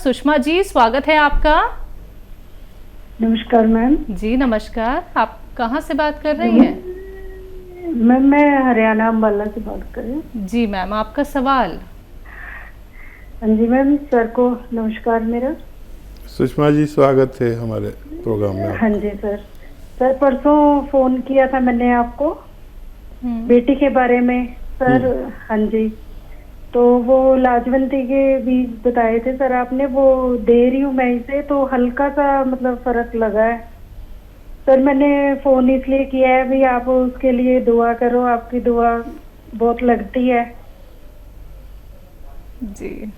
सुषमा जी, स्वागत है आपका। नमस्कार मैम। जी नमस्कार, आप कहाँ से बात कर रही हैं? मैम मैं हरियाणा अम्बाला से बात कर रही हूँ। जी मैम, आपका सवाल। हाँ जी मैम, सर को नमस्कार मेरा। सुषमा जी, स्वागत है हमारे प्रोग्राम में। हाँ जी सर परसों फोन किया था मैंने आपको बेटी के बारे में सर। हाँ जी, तो वो लाजवंती के बीज बताए थे सर आपने, वो दे रही हूँ मैं इसे, तो हल्का सा मतलब फर्क लगा है सर। मैंने फोन इसलिए किया है भी आप उसके लिए दुआ करो, आपकी दुआ बहुत लगती है। जी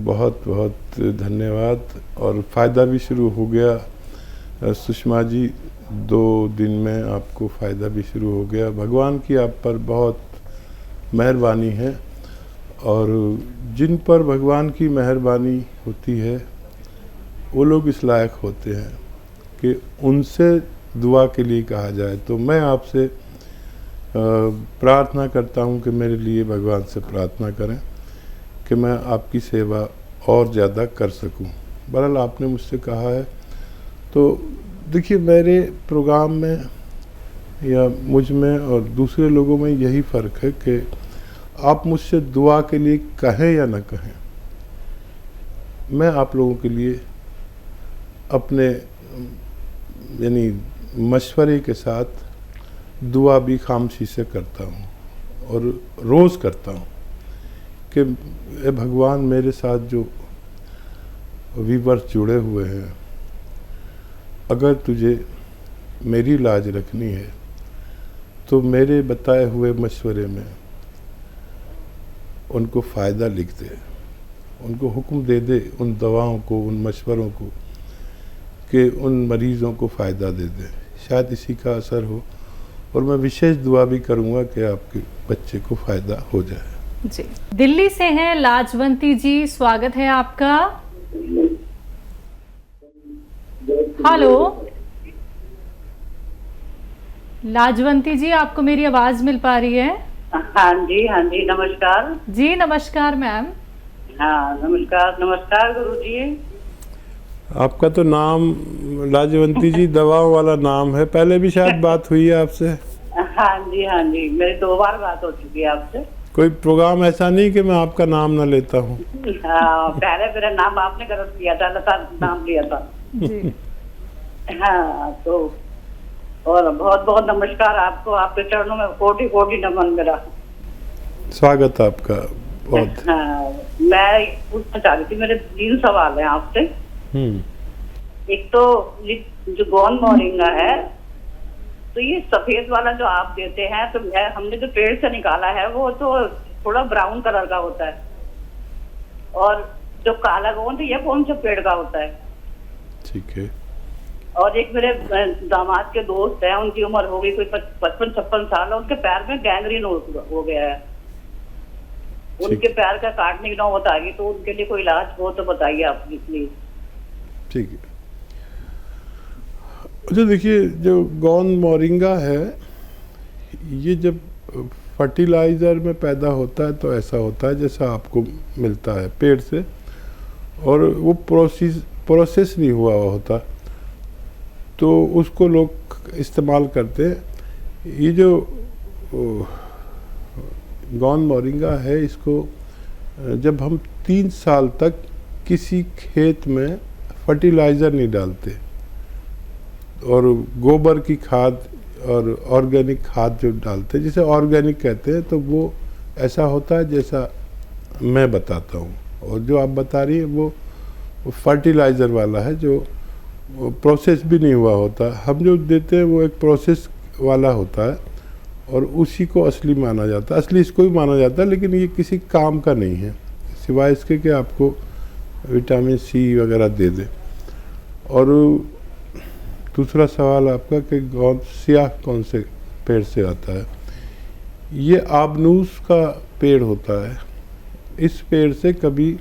बहुत बहुत धन्यवाद। और फ़ायदा भी शुरू हो गया सुषमा जी, 2 दिन में आपको फ़ायदा भी शुरू हो गया। भगवान की आप पर बहुत मेहरबानी है, और जिन पर भगवान की मेहरबानी होती है वो लोग इस लायक होते हैं कि उनसे दुआ के लिए कहा जाए। तो मैं आपसे प्रार्थना करता हूं कि मेरे लिए भगवान से प्रार्थना करें कि मैं आपकी सेवा और ज़्यादा कर सकूं। बहरहाल आपने मुझसे कहा है, तो देखिए मेरे प्रोग्राम में या मुझ में और दूसरे लोगों में यही फ़र्क है कि आप मुझसे दुआ के लिए कहें या ना कहें, मैं आप लोगों के लिए अपने यानी मशवरे के साथ दुआ भी खामोशी से करता हूँ और रोज़ करता हूँ कि ए भगवान, मेरे साथ जो व्यूअर्स जुड़े हुए हैं, अगर तुझे मेरी लाज रखनी है तो मेरे बताए हुए मशवरे में उनको फ़ायदा लिख दे, उनको हुक्म दे दे उन दवाओं को, उन मशवरों को, कि उन मरीज़ों को फ़ायदा दे दे। शायद इसी का असर हो, और मैं विशेष दुआ भी करूँगा कि आपके बच्चे को फ़ायदा हो जाए। जी, दिल्ली से हैं लाजवंती जी, स्वागत है आपका। हेलो लाजवंती जी, आपको मेरी आवाज़ मिल पा रही है? हाँ जी नमस्कार। जी नमस्कार मैम। हाँ नमस्कार गुरुजी। आपका तो नाम लाजवंती जी दवाओं वाला नाम है, पहले भी शायद बात हुई है आपसे। हाँ जी, मेरी 2 बार बात हो चुकी है आपसे। कोई प्रोग्राम ऐसा नहीं कि मैं आपका नाम ना लेता हूँ। हाँ, पहले मेरा नाम आपने गलत किया था, लता नाम लिया था जी। हाँ, तो और बहुत बहुत नमस्कार आपको, आपके चरणों में कोटि कोटि नमन मेरा। स्वागत आपका बहुत। हाँ, मैं पूछना चाह रही थी, मेरे 3 सवाल हैं आपसे। एक तो जो गोंद मोरिंगा है, तो ये सफेद वाला जो आप देते हैं, तो हमने जो पेड़ से निकाला है वो तो थोड़ा ब्राउन कलर का होता है, और जो काला गोंद ये कौन से पेड़ का होता है? ठीक है। और एक मेरे दामाद के दोस्त हैं, उनकी उम्र हो गई कोई 55-56 साल, उनके पैर में गैंग्रीन हो गया है, उनके पैर का काटने की नौबत आ गई, तो उनके लिए कोई इलाज हो तो बताइए आप प्लीज। ठीक है। अच्छा देखिए, जो गोंद मोरिंगा है, ये जब फर्टिलाइज़र में पैदा होता है तो ऐसा होता है जैसा आपको मिलता है पेड़ से, और वो प्रोसेस नहीं हुआ होता, तो उसको लोग इस्तेमाल करते हैं। ये जो गोंद मोरिंगा है, इसको जब हम 3 साल तक किसी खेत में फर्टिलाइज़र नहीं डालते, और गोबर की खाद और ऑर्गेनिक खाद जो डालते हैं, जिसे ऑर्गेनिक कहते हैं, तो वो ऐसा होता है जैसा मैं बताता हूँ। और जो आप बता रही है वो फर्टिलाइज़र वाला है, जो प्रोसेस भी नहीं हुआ होता। हम जो देते हैं वो एक प्रोसेस वाला होता है, और उसी को असली माना जाता है, असली इसको भी माना जाता है, लेकिन ये किसी काम का नहीं है सिवाय इसके कि आपको विटामिन सी वगैरह दे दे। और दूसरा सवाल आपका कि गोंद स्याह कौन से पेड़ से आता है, ये आबनूस का पेड़ होता है। इस पेड़ से कभी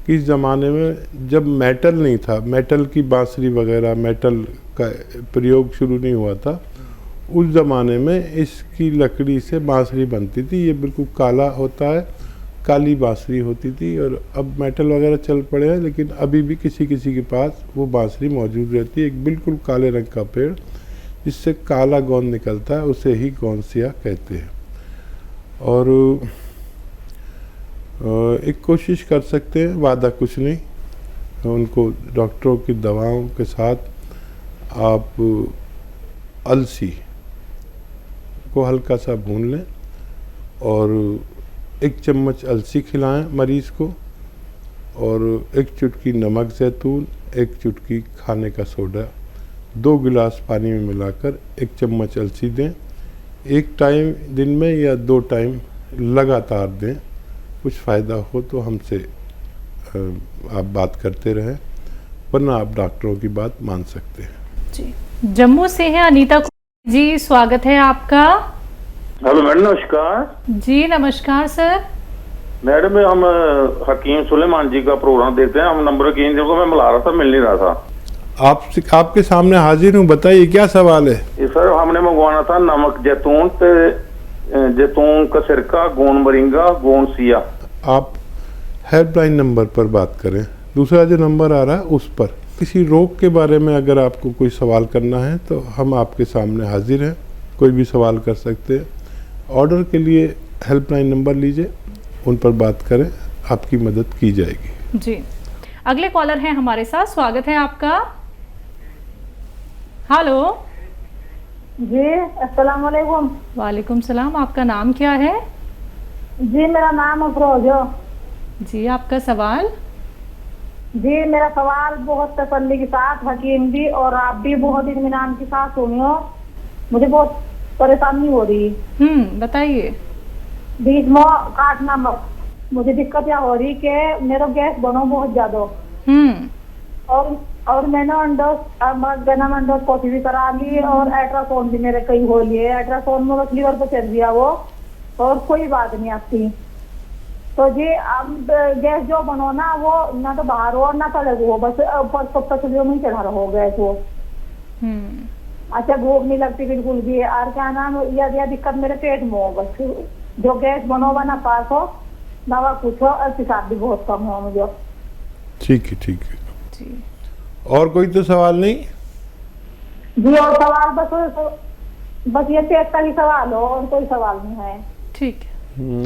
किस ज़माने में जब मेटल नहीं था, मेटल की बांसुरी वगैरह, मेटल का प्रयोग शुरू नहीं हुआ था, उस ज़माने में इसकी लकड़ी से बांसुरी बनती थी। ये बिल्कुल काला होता है काली बांसुरी होती थी, और अब मेटल वगैरह चल पड़े हैं, लेकिन अभी भी किसी किसी के पास वो बांसुरी मौजूद रहती है। एक बिल्कुल काले रंग का पेड़ जिससे काला गोंद निकलता है, उसे ही गोंदसिया कहते हैं। और एक कोशिश कर सकते हैं, वादा कुछ नहीं, उनको डॉक्टरों की दवाओं के साथ आप अलसी को हल्का सा भून लें और 1 चम्मच अलसी खिलाएं मरीज़ को, और 1 चुटकी नमक ज़ैतून, 1 चुटकी खाने का सोडा 2 गिलास पानी में मिलाकर 1 चम्मच अलसी दें। 1 टाइम दिन में या 2 टाइम लगातार दें। कुछ फ़ायदा हो तो हमसे आप बात करते रहें, वरना आप डॉक्टरों की बात मान सकते हैं। जी, जम्मू से है अनीता जी, स्वागत है आपका। हेलो मैडम, नमस्कार। जी नमस्कार सर। मैडम हम हकीम सुलेमान जी का प्रोग्राम देखते हैं, हम नंबर की को मैं मिला रहा था, मिल नहीं रहा था। आपके सामने हाजिर हूँ, बताइए क्या सवाल है। सर हमने मंगवाना था नमक जैतून जैतून का सिरका, गोंद मोरिंगा, गोंदसिया। आप हेल्पलाइन नंबर पर बात करें, दूसरा जो नंबर आ रहा है उस पर। किसी रोग के बारे में अगर आपको कोई सवाल करना है तो हम आपके सामने हाजिर हैं, कोई भी सवाल कर सकते हैं। ऑर्डर के लिए हेल्पलाइन नंबर लीजिए, उन पर बात करें, आपकी मदद की जाएगी। जी, अगले कॉलर हैं हमारे साथ, स्वागत है आपका। हेलो जी, अस्सलाम वालेकुम। वालेकुम सलाम, आपका नाम क्या है? जी मेरा नाम अफरोज। जी, आपका सवाल? जी मेरा सवाल बहुत तसल्ली के साथ हकीम जी और आप भी बहुत इत्मीनान के साथ सुनियो, मुझे बहुत परेशानी हो रही। बताइए। बीच में काटना मत, मुझे दिक्कत क्या हो रही कि मेरा गैस बनो बहुत ज्यादा। और मैंने अंडोस्कोपी भी करा ली और अल्ट्रासाउंड भी मेरे कई हो लिए। अल्ट्रासाउंड में बस लीवर पर चल दिया वो, और कोई बात नहीं आती। तो जी अब गैस जो बनो ना, वो ना तो बाहर हो ना तो लगे हो, बस ऊपर तसलियों में चढ़ा रहो गैस वो। अच्छा, भूख नहीं लगती बिल्कुल भी। और क्या नाम, यह दिक्कत मेरे पेट में हो, बस जो गैस बनो ना पास हो, दवा कुछ हो, और पेशाब भी बहुत कम हो मुझे। ठीक है, ठीक है जी। और कोई तो सवाल नहीं? जी और सवाल बस ये पेट का ही सवाल हो, और कोई सवाल नहीं है। ठीक है।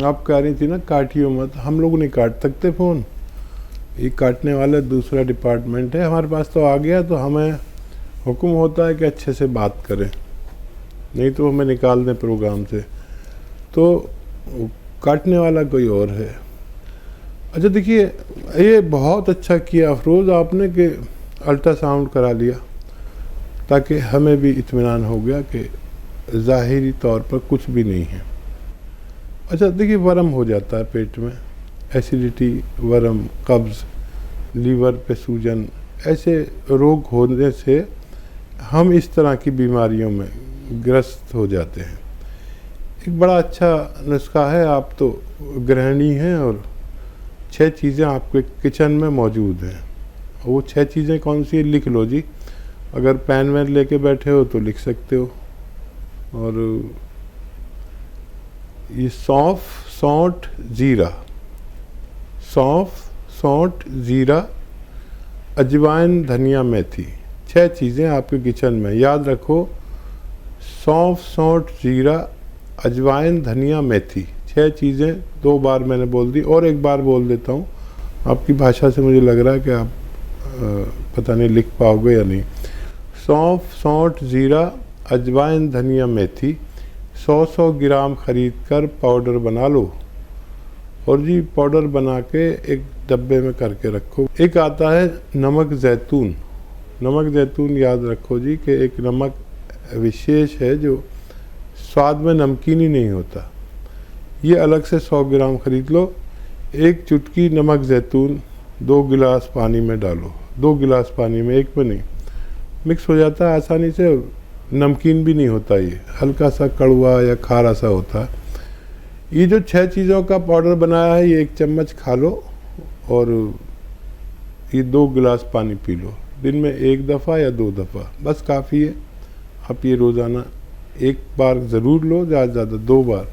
आप कह रही थी ना काटियो मत, हम लोग नहीं काट सकते फ़ोन, ये काटने वाला दूसरा डिपार्टमेंट है। हमारे पास तो आ गया तो हमें हुक्म होता है कि अच्छे से बात करें, नहीं तो हमें निकाल दें प्रोग्राम से। तो काटने वाला कोई और है। अच्छा देखिए, ये बहुत अच्छा किया अफरोज़ आपने कि अल्ट्रासाउंड करा लिया, ताकि हमें भी इत्मीनान हो गया कि ज़ाहिरी तौर पर कुछ भी नहीं है। अच्छा देखिए, वर्म हो जाता है पेट में, एसिडिटी, वर्म, कब्ज़, लीवर पे सूजन, ऐसे रोग होने से हम इस तरह की बीमारियों में ग्रस्त हो जाते हैं। एक बड़ा अच्छा नुस्खा है, आप तो गृहिणी हैं और 6 चीज़ें आपके किचन में मौजूद हैं। वो 6 चीज़ें कौन सी है, लिख लो जी। अगर पेन वैन लेके बैठे हो तो लिख सकते हो। और ये सौंफ, सौंठ, ज़ीरा, सौंफ, सौंठ, ज़ीरा, अजवाइन, धनिया, मेथी, 6 चीज़ें आपके किचन में। याद रखो, सौंफ, सौंठ, ज़ीरा, अजवाइन, धनिया, मेथी, 6 चीज़ें 2 बार मैंने बोल दी, और एक बार बोल देता हूँ। आपकी भाषा से मुझे लग रहा है कि आप पता नहीं लिख पाओगे या नहीं। सौंफ, सौंठ, ज़ीरा, अजवाइन, धनिया, मेथी 100 ग्राम ख़रीद कर पाउडर बना लो, और जी पाउडर बना के एक डब्बे में करके रखो। एक आता है नमक ज़ैतून। नमक ज़ैतून याद रखो जी कि एक नमक विशेष है जो स्वाद में नमकीन ही नहीं होता। ये अलग से 100 ग्राम ख़रीद लो। 1 चुटकी नमक ज़ैतून 2 गिलास पानी में डालो। 2 गिलास पानी में, एक में नहीं, मिक्स हो जाता है आसानी से, नमकीन भी नहीं होता, ये हल्का सा कड़वा या खारा सा होता है। ये जो 6 चीज़ों का पाउडर बनाया है, ये 1 चम्मच खा लो, और ये 2 गिलास पानी पी लो। दिन में 1 दफ़ा या 2 दफ़ा बस काफ़ी है। आप ये रोज़ाना 1 बार ज़रूर लो, ज़्यादा से ज़्यादा 2 बार,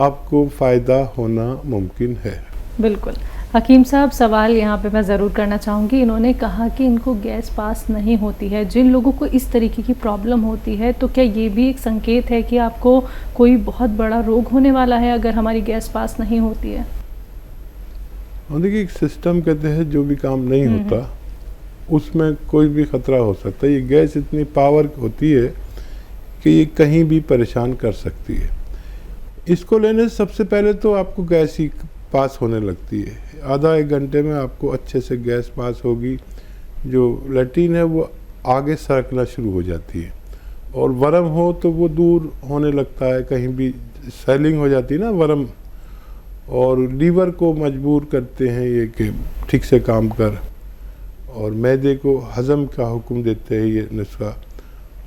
आपको फ़ायदा होना मुमकिन है। बिल्कुल। हकीम साहब, सवाल यहाँ पे मैं ज़रूर करना चाहूँगी। इन्होंने कहा कि इनको गैस पास नहीं होती है। जिन लोगों को इस तरीके की प्रॉब्लम होती है, तो क्या ये भी एक संकेत है कि आपको कोई बहुत बड़ा रोग होने वाला है अगर हमारी गैस पास नहीं होती है? और देखिए, एक सिस्टम के तहत जो भी काम नहीं होता उसमें कोई भी ख़तरा हो सकता है। ये गैस इतनी पावर होती है कि ये कहीं भी परेशान कर सकती है। इसको लेने से सबसे पहले तो आपको गैस ही पास होने लगती है। आधा एक घंटे में आपको अच्छे से गैस पास होगी। जो लैट्रिन है वो आगे सरकना शुरू हो जाती है, और वर्म हो तो वो दूर होने लगता है, कहीं भी स्वेलिंग हो जाती है ना वर्म, और लीवर को मजबूर करते हैं ये कि ठीक से काम कर, और मैदे को हज़म का हुक्म देते हैं ये नुस्खा,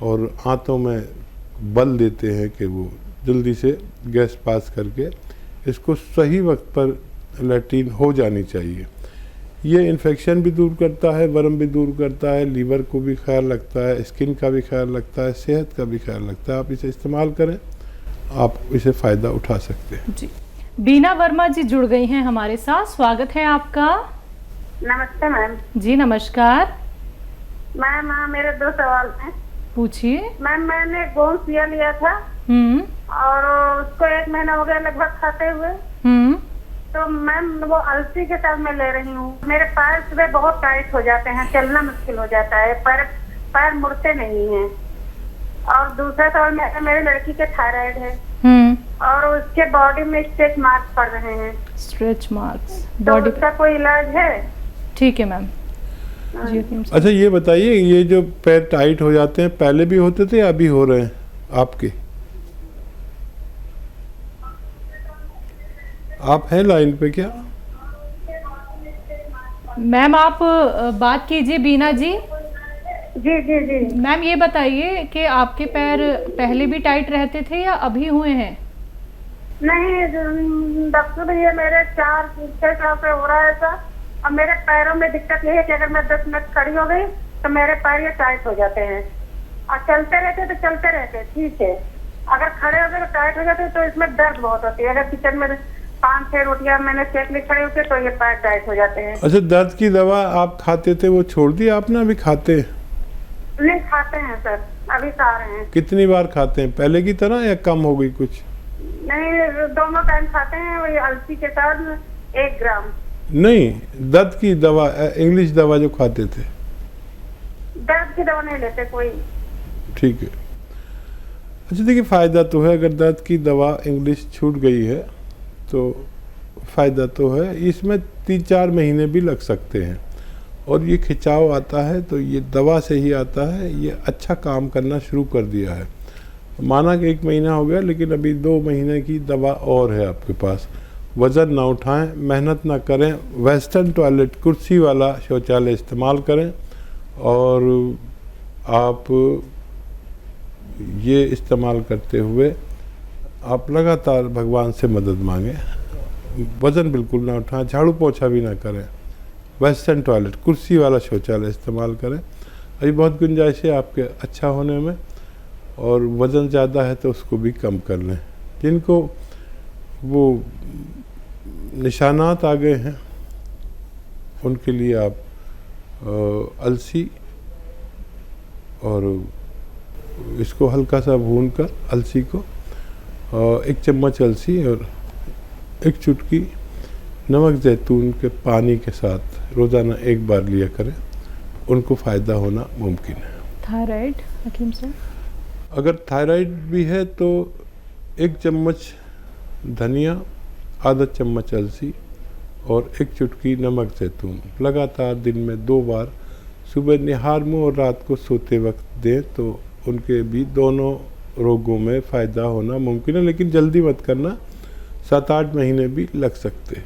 और आंतों में बल देते हैं कि वो जल्दी से गैस पास करके इसको सही वक्त पर लैट्रिन हो जानी चाहिए। ये इन्फेक्शन भी दूर करता है, वर्म भी दूर करता है, लीवर को भी ख्याल रखता है, स्किन का भी ख्याल रखता है, सेहत का भी ख्याल रखता है। आप इसे इस्तेमाल करें, आप इसे फ़ायदा उठा सकते हैं। जी। बीना वर्मा जी जुड़ गई हैं हमारे साथ, स्वागत है आपका। नमस्ते मैम। जी नमस्कार, मैम मेरे 2 सवाल हैं। पूछिए। मैम मैंने गोंसिया लिया था और उसको 1 महीना हो गया लगभग खाते हुए। तो मैम वो अलसी के साथ मैं ले रही हूँ। मेरे पैर सुबह बहुत टाइट हो जाते हैं, चलना मुश्किल हो जाता है, पैर मुड़ते नहीं हैं। और दूसरा सवाल, मेरे लड़की के थायराइड है और उसके बॉडी में स्ट्रेच मार्क्स पड़ रहे हैं। स्ट्रेच मार्क्स तो बॉडी उसका कोई इलाज है? ठीक है मैम। जी हकीम साहब। अच्छा, ये बताइए, ये जो पैर टाइट हो जाते हैं पहले भी होते थे या अभी हो रहे हैं आपके? आप हैं लाइन पे क्या? मैम आप बात कीजिए बीना जी। जी जी जी। मैम ये बताइए कि आपके पैर पहले भी टाइट रहते थे या अभी हुए हैं? नहीं डॉक्टर भैया, मेरे 4-6 साल से हो रहा है ऐसा। अब मेरे पैरों में दिक्कत ये है कि अगर मैं 10 मिनट खड़ी हो गई तो मेरे पैर ये टाइट हो जाते हैं, और चलते रहते तो चलते रहते ठीक है, अगर खड़े हो गए तो टाइट हो जाते, तो इसमें दर्द बहुत होती है। अगर किचन में 5-6 रोटियां मैंने सेक ली खड़े होके तो ये पैर टाइट हो जाते हैं। अच्छा, दर्द की दवा आप खाते थे वो छोड़ दी आपने? अभी खाते हैं? नहीं खाते हैं सर, अभी खा रहे हैं। कितनी बार खाते हैं, पहले की तरह या कम हो गई कुछ? नहीं, दोनों टाइम खाते हैं, वही अलसी के साथ 1 ग्राम। नहीं, दर्द की दवा, इंग्लिश दवा जो खाते थे। दर्द की दवा नहीं लेते कोई। ठीक है। अच्छा देखिए, फ़ायदा तो है, अगर दर्द की दवा इंग्लिश छूट गई है तो फ़ायदा तो है। इसमें 3-4 महीने भी लग सकते हैं, और ये खिंचाव आता है तो ये दवा से ही आता है। ये अच्छा काम करना शुरू कर दिया है, माना कि 1 महीना हो गया, लेकिन अभी 2 महीने की दवा और है आपके पास। वज़न ना उठाएं, मेहनत ना करें, वेस्टर्न टॉयलेट कुर्सी वाला शौचालय इस्तेमाल करें, और आप ये इस्तेमाल करते हुए आप लगातार भगवान से मदद मांगें। वज़न बिल्कुल ना उठाएं, झाड़ू पोछा भी ना करें, वेस्टर्न टॉयलेट कुर्सी वाला शौचालय इस्तेमाल करें। अभी बहुत गुंजाइश है आपके अच्छा होने में, और वज़न ज़्यादा है तो उसको भी कम कर लें। जिनको वो निशानात आ गए हैं उनके लिए आप अलसी और इसको हल्का सा भून कर, अलसी को 1 चम्मच अलसी और 1 चुटकी नमक ज़ैतून के पानी के साथ रोज़ाना 1 बार लिया करें, उनको फ़ायदा होना मुमकिन है। थायराइड हकीम साहब? अगर थायराइड भी है तो 1 चम्मच धनिया, आधा चम्मच अलसी और 1 चुटकी नमक ज़ैतून लगातार दिन में 2 बार सुबह निहार मुँह और रात को सोते वक्त दें, तो उनके भी दोनों रोगों में फ़ायदा होना मुमकिन है। लेकिन जल्दी मत करना, 7-8 महीने भी लग सकते हैं।